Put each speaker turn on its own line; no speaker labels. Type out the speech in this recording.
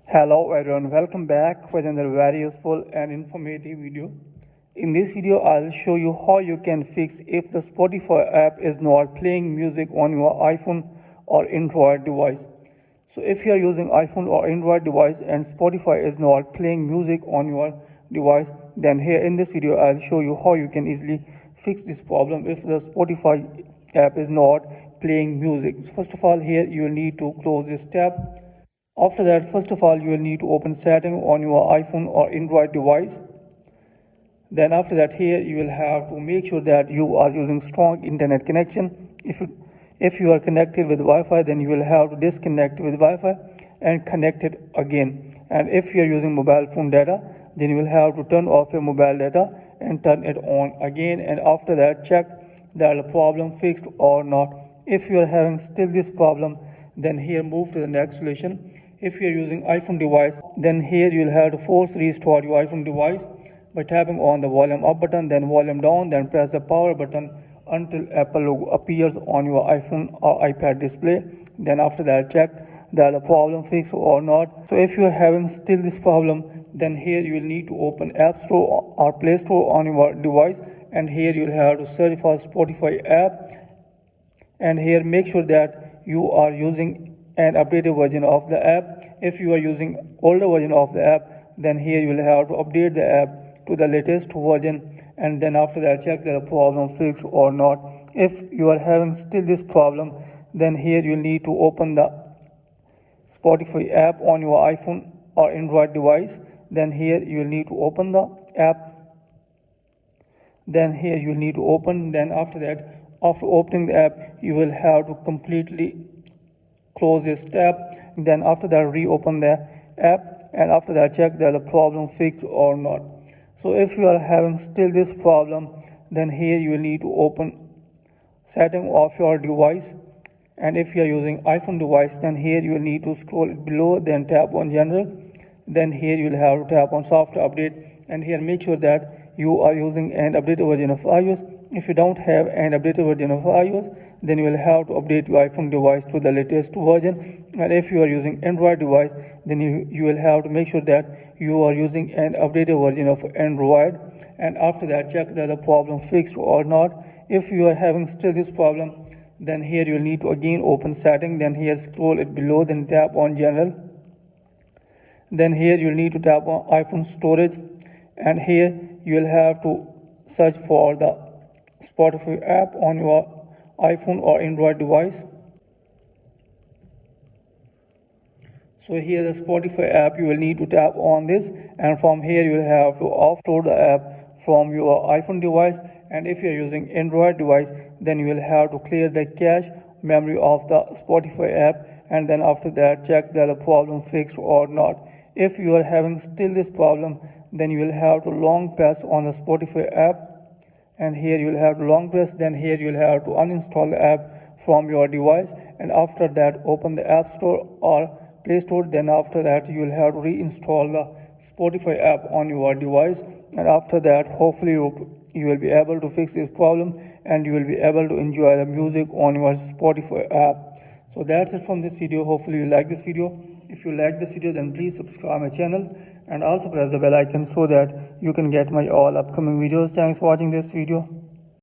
Hello everyone, welcome back with another very useful and informative video. In this video, I'll show you how you can fix if the Spotify app is not playing music on your iPhone or Android device. So if you are using iPhone or Android device and Spotify is not playing music on your device, then here in this video, I'll show you how you can easily fix this problem if the Spotify app is not playing music. So first of all, here you will need to close this tab. After that, first of all, you will need to open setting on your iPhone or Android device. Then after that, here you will have to make sure that you are using strong internet connection. If you are connected with Wi-Fi, then you will have to disconnect with Wi-Fi and connect it again. And if you are using mobile phone data, then you will have to turn off your mobile data and turn it on again. And after that, check that the problem fixed or not. If you are having still this problem, then here move to the next solution. If you are using iPhone device, then here you will have to force restart your iPhone device by tapping on the volume up button, then volume down, then press the power button until Apple logo appears on your iPhone or iPad display. Then after that, check that the problem fixed or not. So if you are having still this problem, then here you will need to open App Store or Play Store on your device, and here you will have to search for Spotify app, and here make sure that you are using an updated version of the app. If you are using older version of the app, then here you will have to update the app to the latest version, and then after that check the problem fixed or not. If you are having still this problem, then here you need to open the Spotify app on your iPhone or Android device. Then here you will need to open the app. Then here you will need to open. Then after that, after opening the app, you will have to completely close this tab. Then after that, reopen the app, and after that check that the problem fixed or not. So if you are having still this problem, then here you will need to open setting of your device, and if you are using iPhone device, then here you will need to scroll below, then tap on general, then here you will have to tap on software update, and here make sure that you are using an updated version of iOS. If you don't have an updated version of iOS, then you will have to update your iPhone device to the latest version. And if you are using Android device, then you will have to make sure that you are using an updated version of Android. And after that, check that the problem fixed or not. If you are having still this problem, then here you will need to again open setting, then here scroll it below, then tap on general. Then here you will need to tap on iPhone storage, and here you will have to search for the Spotify app on your iPhone or Android device. So here the Spotify app, you will need to tap on this, and from here you will have to offload the app from your iPhone device. And if you are using Android device, then you will have to clear the cache memory of the Spotify app, and then after that check that the problem fixed or not. If you are having still this problem, then you will have to long press on the Spotify app, and here you will have to long press. Then here you will have to uninstall the app from your device, and after that open the App Store or Play Store. Then after that you will have to reinstall the Spotify app on your device, and after that hopefully you will be able to fix this problem, and you will be able to enjoy the music on your Spotify app. So that's it from this video. Hopefully you like this video. If you like this video, then please subscribe my channel and also press the bell icon so that you can get my all upcoming videos. Thanks for watching this video.